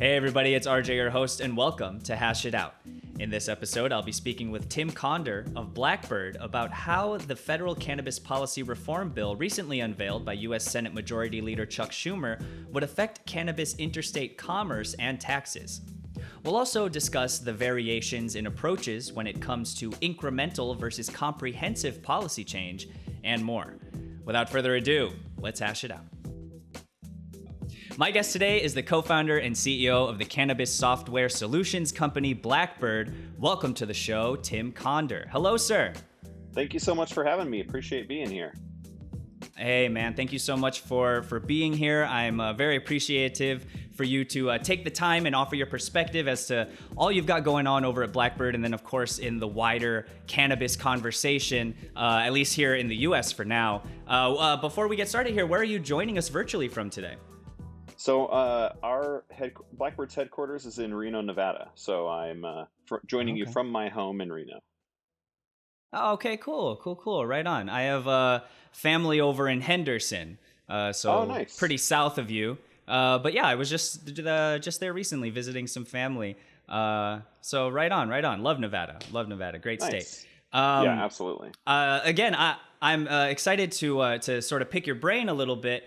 Hey everybody, it's RJ, your host, and welcome to Hash It Out. In this episode, I'll be speaking with Tim Conder of Blackbird about how the federal cannabis policy reform bill recently unveiled by U.S. Senate Majority Leader Chuck Schumer would affect cannabis interstate commerce and taxes. We'll also discuss the variations in approaches when it comes to incremental versus comprehensive policy change, and more. Without further ado, let's hash it out. My guest today is the co-founder and CEO of the cannabis software solutions company Blackbird. Welcome to the show, Tim Conder. Hello, sir. Thank you so much for having me. Appreciate being here. Hey, man, thank you so much for being here. I'm very appreciative for you to take the time and offer your perspective as to all you've got going on over at Blackbird, and then, of course, in the wider cannabis conversation, at least here in the U.S. for now. Before we get started here, where are you joining us virtually from today? So Blackbird's headquarters is in Reno, Nevada. So I'm joining you from my home in Reno. Oh, okay, cool. Right on. I have family over in Henderson, so nice. Pretty south of you. But yeah, I was just there recently visiting some family. So right on. Love Nevada. Great Nice. State. Yeah, absolutely. Again, I'm excited to sort of pick your brain a little bit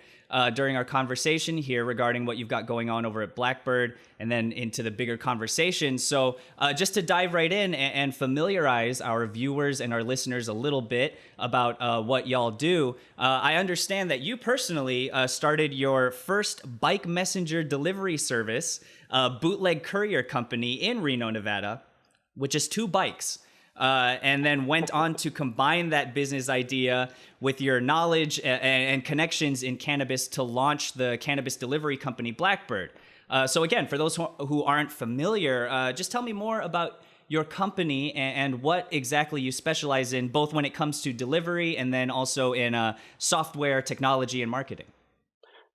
during our conversation here regarding what you've got going on over at Blackbird, and then into the bigger conversation. So just to dive right in and familiarize our viewers and our listeners a little bit about what y'all do, I understand that you personally started your first bike messenger delivery service, Bootleg Courier Company in Reno, Nevada, with just 2 bikes. And then went on to combine that business idea with your knowledge and connections in cannabis to launch the cannabis delivery company Blackbird. So again, for those who aren't familiar, just tell me more about your company and what exactly you specialize in, both when it comes to delivery and then also in software, technology, and marketing.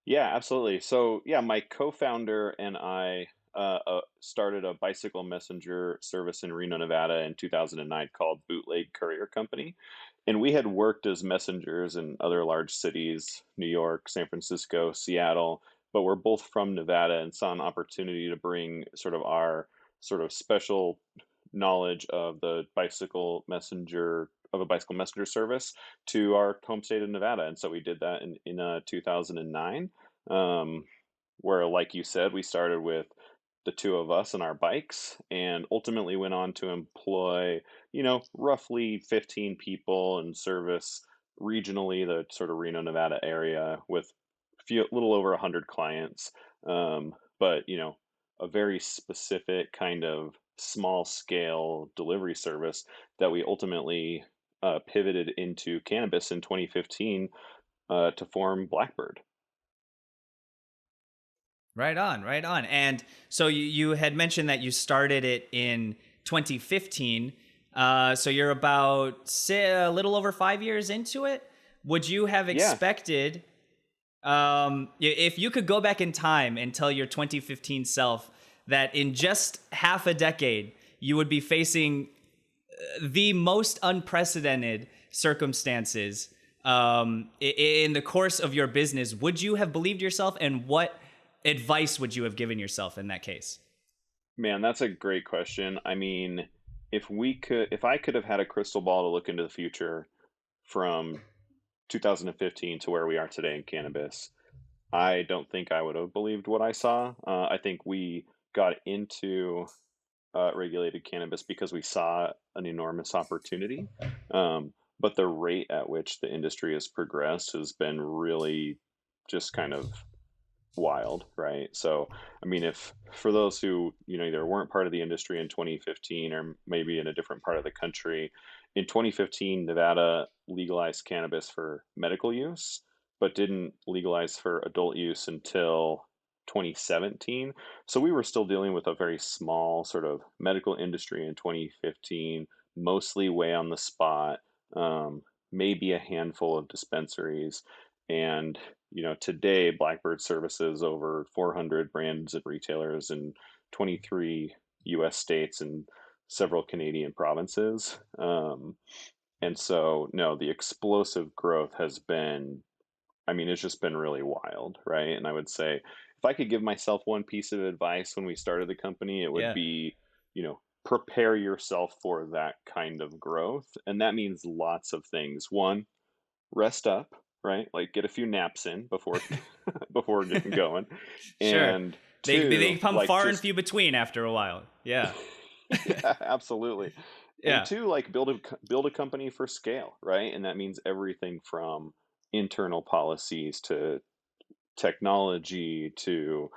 Yeah, absolutely. So yeah, my co-founder and I started a bicycle messenger service in Reno, Nevada in 2009 called Bootleg Courier Company. And we had worked as messengers in other large cities, New York, San Francisco, Seattle, but we're both from Nevada and saw an opportunity to bring sort of our sort of special knowledge of a bicycle messenger service to our home state of Nevada. And so we did that in 2009, where, like you said, we started with the 2 of us and our bikes, and ultimately went on to employ, roughly 15 people and service regionally the sort of Reno, Nevada area with little over 100 clients. But, a very specific kind of small scale delivery service that we ultimately pivoted into cannabis in 2015 to form Blackbird. Right on. And so you had mentioned that you started it in 2015. So you're about a little over 5 years into it. Would you have expected, if you could go back in time and tell your 2015 self that in just half a decade, you would be facing the most unprecedented circumstances in the course of your business, would you have believed yourself, and what advice would you have given yourself in that case? Man, that's a great question. I mean, if I could have had a crystal ball to look into the future from 2015 to where we are today in cannabis, I don't think I would have believed what I saw. I think we got into regulated cannabis because we saw an enormous opportunity. But the rate at which the industry has progressed has been really just kind of wild, right? So, I mean, if for those who, either weren't part of the industry in 2015 or maybe in a different part of the country, in 2015, Nevada legalized cannabis for medical use, but didn't legalize for adult use until 2017. So we were still dealing with a very small sort of medical industry in 2015, mostly way on the spot, maybe a handful of dispensaries. And today Blackbird services over 400 brands and retailers in 23 U.S. states and several Canadian provinces. And so, no, the explosive growth has been I mean, it's just been really wild, right? And I would say if I could give myself one piece of advice when we started the company, it would Yeah. be, prepare yourself for that kind of growth. And that means lots of things. One, rest up, right? Like get a few naps in before before getting going. Sure. And They two, become like far and just few between after a while. Yeah. yeah, absolutely. And Yeah. two, like build a company for scale, right? And that means everything from internal policies to technology to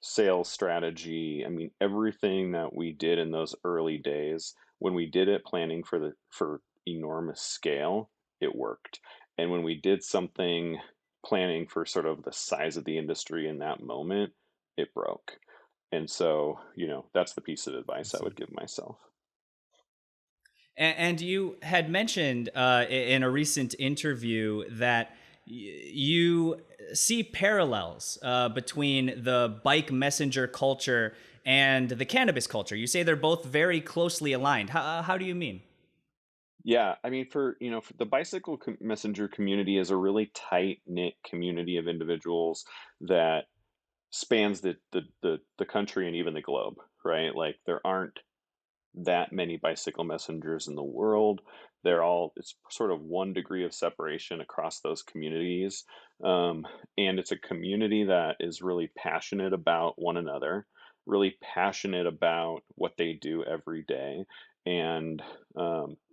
sales strategy. I mean, everything that we did in those early days, when we did it planning for enormous scale, it worked. And when we did something planning for sort of the size of the industry in that moment, it broke. And so, that's the piece of I advice I see. would give myself. And you had mentioned in a recent interview that you see parallels between the bike messenger culture and the cannabis culture. You say they're both very closely aligned. How do you mean? Yeah, I mean, for the bicycle messenger community is a really tight knit community of individuals that spans the country and even the globe, right? Like there aren't that many bicycle messengers in the world. It's sort of 1 degree of separation across those communities. And it's a community that is really passionate about one another, really passionate about what they do every day. And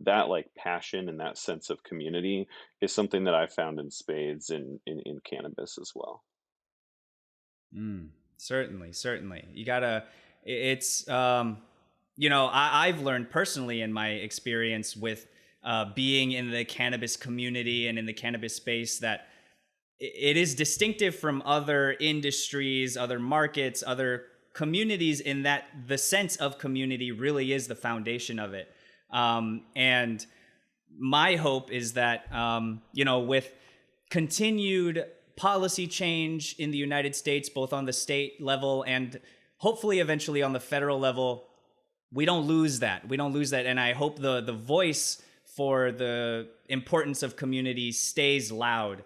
that like passion and that sense of community is something that I found in spades in cannabis as well. Mm, certainly, certainly. You gotta. It's I've learned personally in my experience with being in the cannabis community and in the cannabis space that it is distinctive from other industries, other markets, other communities in that the sense of community really is the foundation of it. And my hope is that, with continued policy change in the United States, both on the state level and hopefully eventually on the federal level, we don't lose that. We don't lose that. And I hope the voice for the importance of community stays loud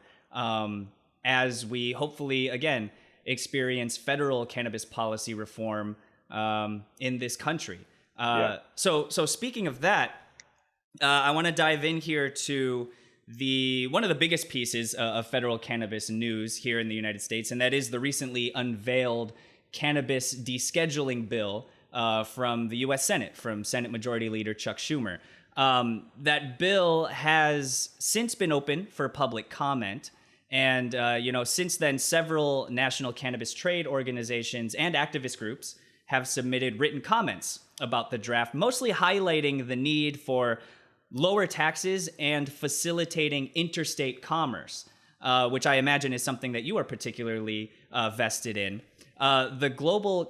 as we hopefully, again, experience federal cannabis policy reform in this country. Yeah. So speaking of that, I want to dive in here to the one of the biggest pieces of federal cannabis news here in the United States, and that is the recently unveiled cannabis descheduling bill from the U.S. Senate, from Senate Majority Leader Chuck Schumer. That bill has since been open for public comment. And, since then, several national cannabis trade organizations and activist groups have submitted written comments about the draft, mostly highlighting the need for lower taxes and facilitating interstate commerce, which I imagine is something that you are particularly vested in. The Global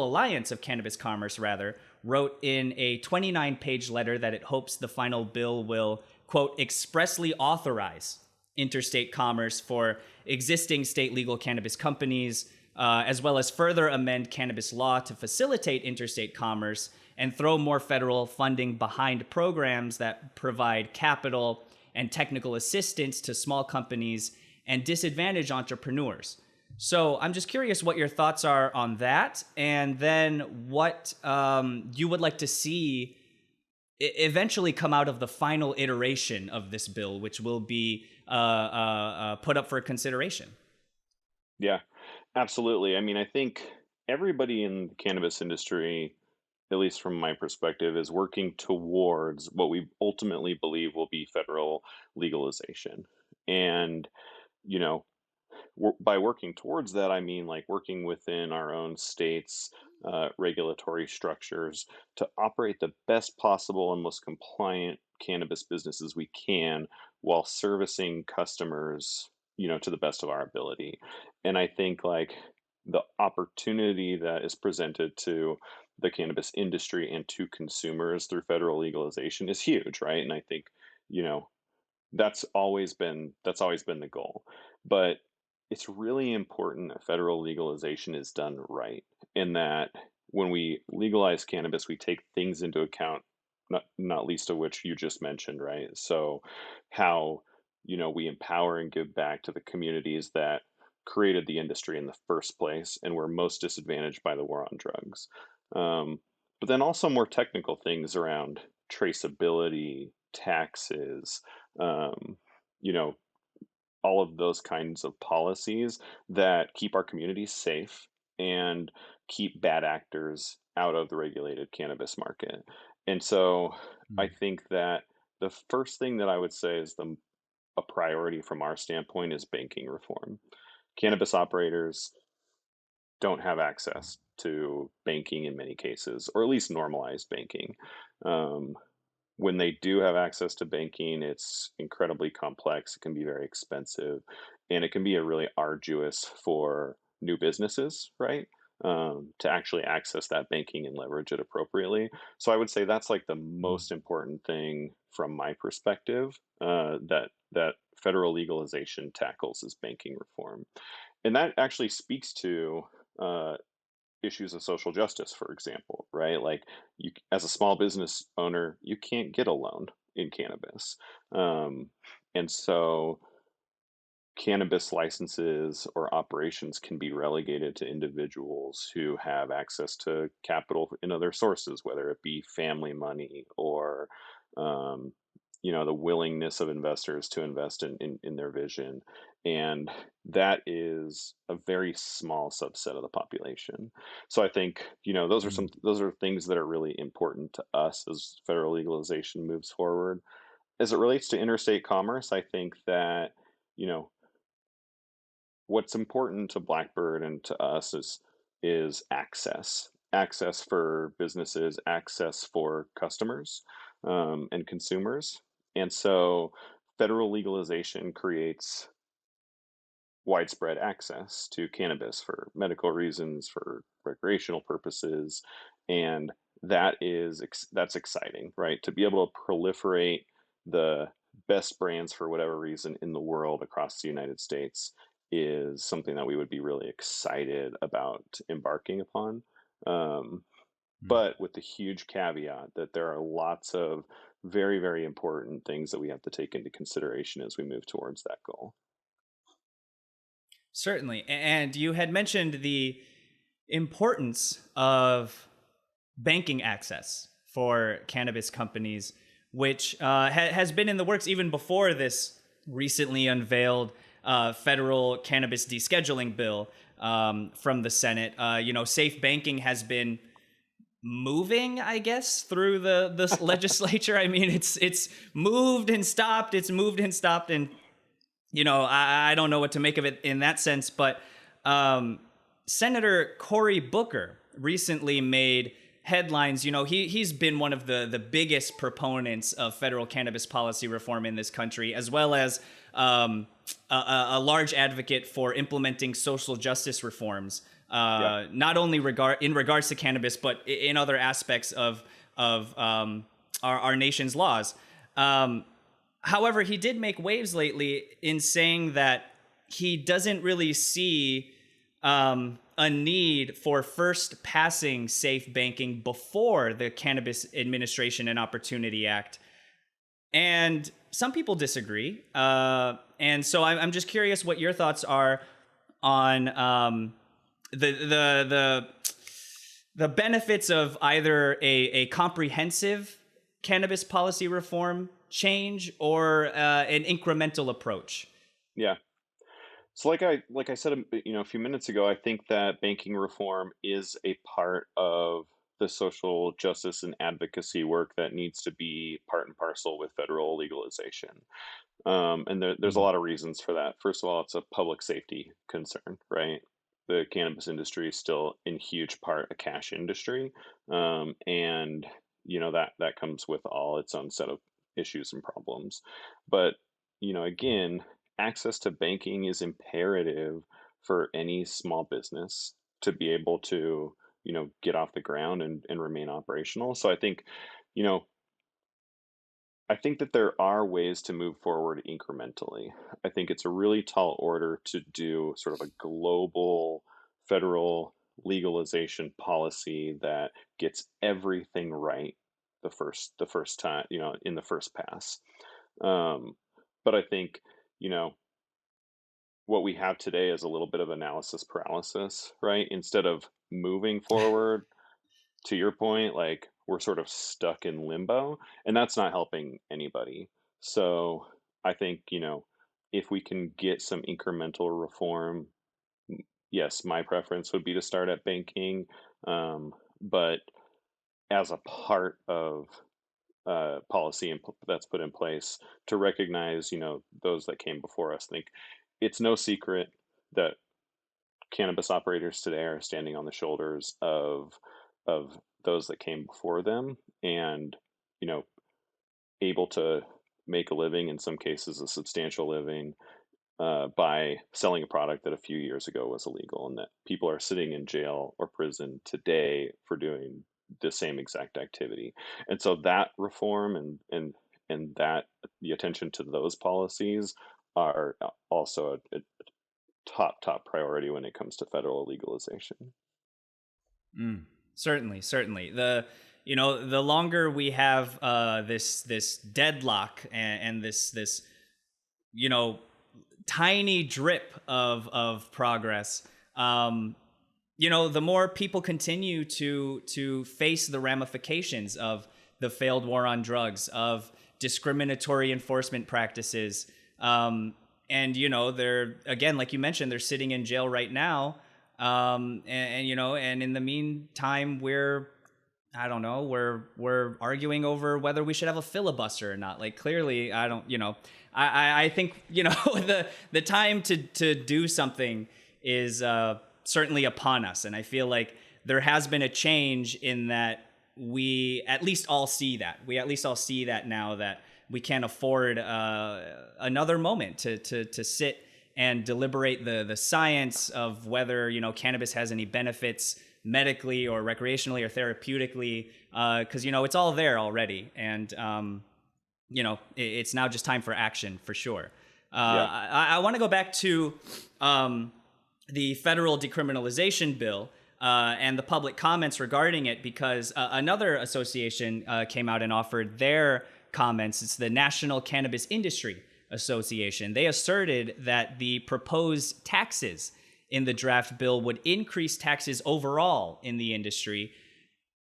Alliance of Cannabis Commerce, rather, wrote in a 29-page letter that it hopes the final bill will, quote, expressly authorize interstate commerce for existing state legal cannabis companies, as well as further amend cannabis law to facilitate interstate commerce and throw more federal funding behind programs that provide capital and technical assistance to small companies and disadvantaged entrepreneurs. So I'm just curious what your thoughts are on that, and then what you would like to see eventually come out of the final iteration of this bill, which will be put up for consideration. Yeah, absolutely. I mean, I think everybody in the cannabis industry, at least from my perspective, is working towards what we ultimately believe will be federal legalization. And, you know, by working towards that, I mean like working within our own states' regulatory structures to operate the best possible and most compliant cannabis businesses we can while servicing customers, to the best of our ability. And I think like the opportunity that is presented to the cannabis industry and to consumers through federal legalization is huge, right? And I think, you know, that's always been the goal. But it's really important that federal legalization is done right, and that when we legalize cannabis, we take things into account, not least of which you just mentioned, right? So how we empower and give back to the communities that created the industry in the first place and were most disadvantaged by the war on drugs. Um, but then also more technical things around traceability, taxes, um, you know, all of those kinds of policies that keep our communities safe and keep bad actors out of the regulated cannabis market. And so I Mm. think that the first thing that I would say is a priority from our standpoint is banking reform. Cannabis operators don't have access to banking in many cases, or at least normalized banking. Um, when they do have access to banking, it's incredibly complex. It can be very expensive, and it can be a really arduous for new businesses, right? To actually access that banking and leverage it appropriately. So I would say that's like the Mm. most important thing from my perspective, that federal legalization tackles is banking reform, and that actually speaks to uh, issues of social justice, for example, right? Like as a small business owner, you can't get a loan in cannabis, um, and so cannabis licenses or operations can be relegated to individuals who have access to capital in other sources, whether it be family money or um, the willingness of investors to invest in their vision. And that is a very small subset of the population. So I think, Mm. those are things that are really important to us as federal legalization moves forward. As it relates to interstate commerce, I think that, you know, what's important to Blackbird and to us is access for businesses, access for customers, and consumers. And so federal legalization creates widespread access to cannabis for medical reasons, for recreational purposes, and that's exciting, right? To be able to proliferate the best brands for whatever reason in the world across the United States is something that we would be really excited about embarking upon. Um, Mm. but with the huge caveat that there are lots of very, very important things that we have to take into consideration as we move towards that goal. Certainly. And you had mentioned the importance of banking access for cannabis companies, which has been in the works even before this recently unveiled federal cannabis descheduling bill from the Senate. Safe banking has been moving, I guess, through the legislature. I mean, it's moved and stopped. It's moved and stopped, and I don't know what to make of it in that sense. But um, Senator Cory Booker recently made headlines. He's been one of the biggest proponents of federal cannabis policy reform in this country, as well as a large advocate for implementing social justice reforms, Yeah. not only in regards to cannabis, but in other aspects of our nation's laws. Um, However, he did make waves lately in saying that he doesn't really see a need for first passing safe banking before the Cannabis Administration and Opportunity Act. And some people disagree. And so I'm just curious what your thoughts are on the the benefits of either a comprehensive cannabis policy reform change or an incremental approach. Yeah. So like I said, a few minutes ago, I think that banking reform is a part of the social justice and advocacy work that needs to be part and parcel with federal legalization. And there's a Mm. lot of reasons for that. First of all, it's a public safety concern, right? The cannabis industry is still in huge part a cash industry, and that comes with all its own set of issues and problems. But again, access to banking is imperative for any small business to be able to get off the ground and remain operational. So you know I think that there are ways to move forward incrementally. I think it's a really tall order to do sort of a global federal legalization policy that gets everything right the first time, in the first pass. Um, but I think you know, what we have today is a little bit of analysis paralysis, right? Instead of moving forward, to your point, like we're sort of stuck in limbo, and that's not helping anybody. So I think, if we can get some incremental reform, yes, my preference would be to start at banking. But as a part of policy that's put in place to recognize, those that came before us, I think it's no secret that cannabis operators today are standing on the shoulders of those that came before them, and you know able to make a living, in some cases a substantial living, by selling a product that a few years ago was illegal, and that people are sitting in jail or prison today for doing the same exact activity. And so that reform and that the attention to those policies are also a top priority when it comes to federal legalization. Mm, certainly, certainly. The longer we have this deadlock and this you know tiny drip of progress, the more people continue to face the ramifications of the failed war on drugs, of discriminatory enforcement practices. And they're, again, like you mentioned, they're sitting in jail right now. And in the meantime, I don't know, we're arguing over whether we should have a filibuster or not. Like, clearly, I don't, I think, the time to do something is certainly upon us. And I feel like there has been a change in that we at least all see that. We at least all see that now, that we can't afford another moment to sit and deliberate the science of whether, cannabis has any benefits medically or recreationally or therapeutically, because, it's all there already. And, it's now just time for action, for sure. Yeah. I want to go back to the federal decriminalization bill and the public comments regarding it, because another association came out and offered their comments. It's the National Cannabis Industry Association. They asserted that the proposed taxes in the draft bill would increase taxes overall in the industry,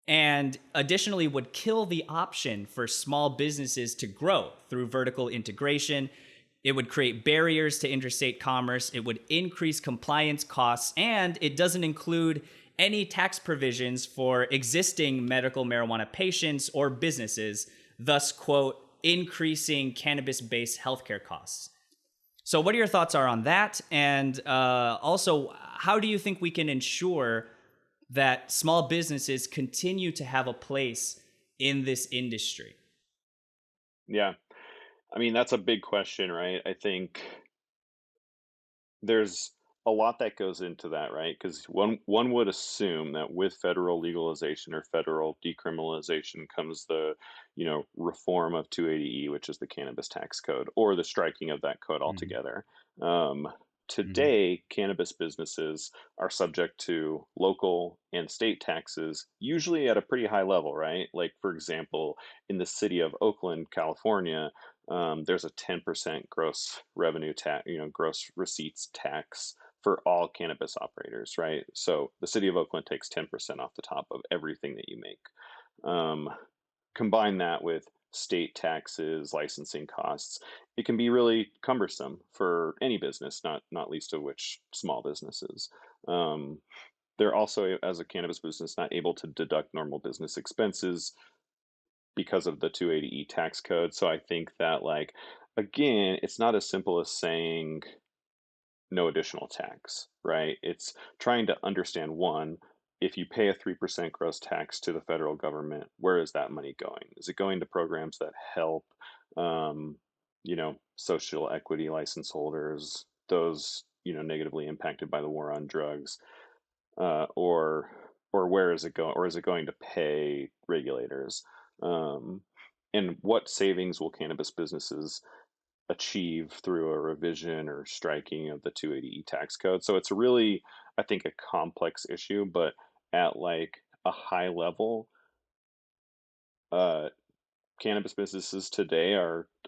and additionally would kill the option for small businesses to grow through vertical integration. It would create barriers to interstate commerce. It would increase compliance costs, and it doesn't include any tax provisions for existing medical marijuana patients or businesses, thus, quote, increasing cannabis-based healthcare costs. So what are your thoughts are on that? And also, how do you think we can ensure that small businesses continue to have a place in this industry? Yeah. I mean, that's a big question, right? I think there's a lot that goes into that, right? Because one would assume that with federal legalization or federal decriminalization comes the, reform of 280E, which is the cannabis tax code, or the striking of that code Mm-hmm. altogether. Um, Mm-hmm. Today, cannabis businesses are subject to local and state taxes, usually at a pretty high level, right? Like, for example, in the city of Oakland, California, there's a 10% gross revenue tax, gross receipts tax for all cannabis operators, right? So the city of Oakland takes 10% off the top of everything that you make. Um, Combine that with state taxes, licensing costs, it can be really cumbersome for any business, not least of which small businesses. Um, they're also, as a cannabis business, not able to deduct normal business expenses because of the 280E tax code. So I think that, like, again, it's not as simple as saying no additional tax, right? It's trying to understand, one, if you pay a 3% gross tax to the federal government, where is that money going? Is it going to programs that help, um, social equity license holders, those, negatively impacted by the war on drugs? Or where is it going? Or is it going to pay regulators? Um, and what savings will cannabis businesses achieve through a revision or striking of the 280E tax code? So it's really, I think, a complex issue, but at like a high level, uh, cannabis businesses today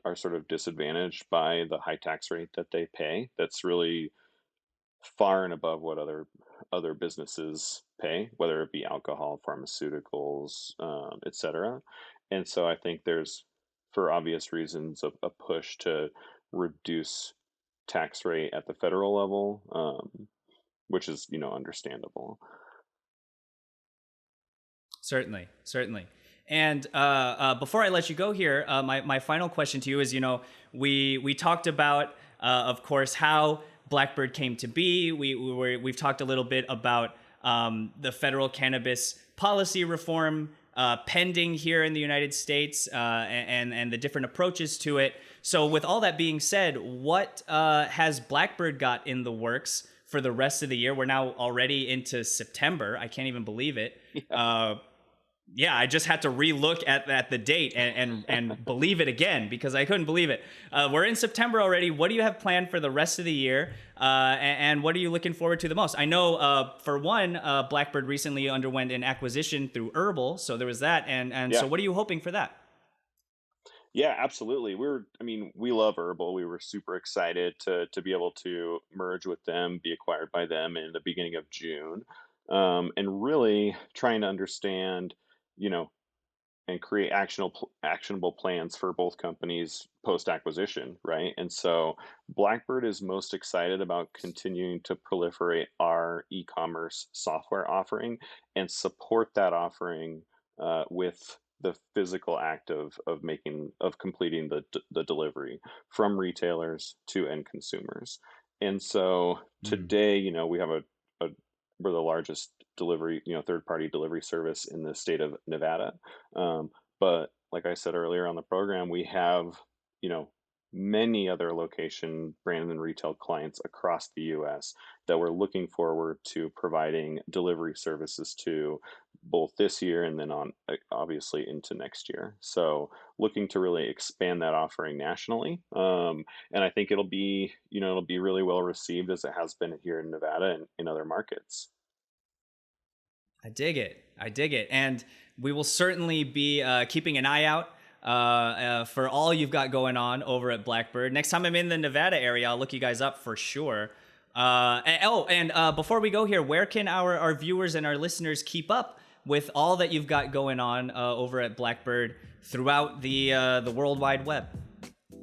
are sort of disadvantaged by the high tax rate that they pay. That's really far and above what other businesses pay, whether it be alcohol, pharmaceuticals, etc. And so I think there's, for obvious reasons, a push to reduce tax rate at the federal level, which is understandable. Certainly, certainly. And before I let you go here, my final question to you is, we talked about, of course, how Blackbird came to be. We've talked a little bit about the federal cannabis policy reform pending here in the United States, and the different approaches to it. So with all that being said, what has Blackbird got in the works for the rest of the year? We're now already into September. I can't even believe it. Yeah, I just had to relook at the date and believe it again, because I couldn't believe it. We're in September already. What do you have planned for the rest of the year? And what are you looking forward to the most? I know, for one, Blackbird recently underwent an acquisition through Herbal, so there was that. And Yeah. so what are you hoping for that? Yeah, absolutely. We love Herbal. We were super excited to be able to merge with them, be acquired by them in the beginning of June, and really trying to understand, you know, and create actionable plans for both companies post acquisition, right? And so Blackbird is most excited about continuing to proliferate our e-commerce software offering and support that offering with the physical act of completing the delivery from retailers to end consumers. And so Mm. today, we have a we're the largest delivery, third party delivery service in the state of Nevada. But like I said earlier on the program, we have, you know, many other location brand and retail clients across the US that we're looking forward to providing delivery services to both this year and then on obviously into next year. So looking to really expand that offering nationally. And I think it'll be really well received as it has been here in Nevada and in other markets. I dig it. I dig it. And we will certainly be keeping an eye out for all you've got going on over at Blackbird. Next time I'm in the Nevada area, I'll look you guys up for sure. Before we go here, where can our viewers and our listeners keep up with all that you've got going on over at Blackbird throughout the World Wide Web?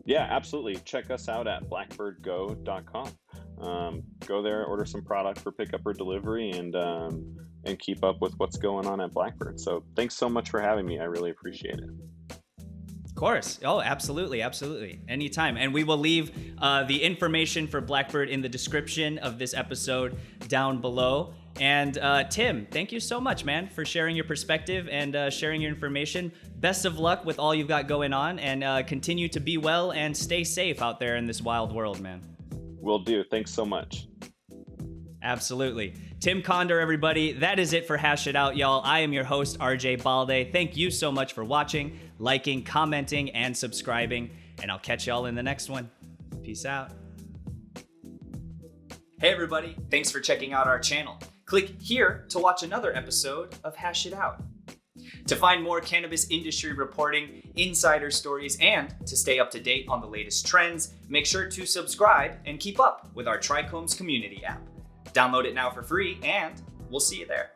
Yeah, absolutely. Check us out at blackbirdgo.com. Go there, order some product for pickup or delivery, and keep up with what's going on at Blackbird. So thanks so much for having me. I really appreciate it. Of course. Oh, absolutely. Absolutely. Anytime. And we will leave the information for Blackbird in the description of this episode down below. And Tim, thank you so much, man, for sharing your perspective and sharing your information. Best of luck with all you've got going on, and continue to be well and stay safe out there in this wild world, man. Will do. Thanks so much. Absolutely. Tim Conder, everybody. That is it for Hash It Out, y'all. I am your host, RJ Balde. Thank you so much for watching, liking, commenting, and subscribing. And I'll catch y'all in the next one. Peace out. Hey, everybody. Thanks for checking out our channel. Click here to watch another episode of Hash It Out. To find more cannabis industry reporting, insider stories, and to stay up to date on the latest trends, make sure to subscribe and keep up with our Trichomes community app. Download it now for free, and we'll see you there.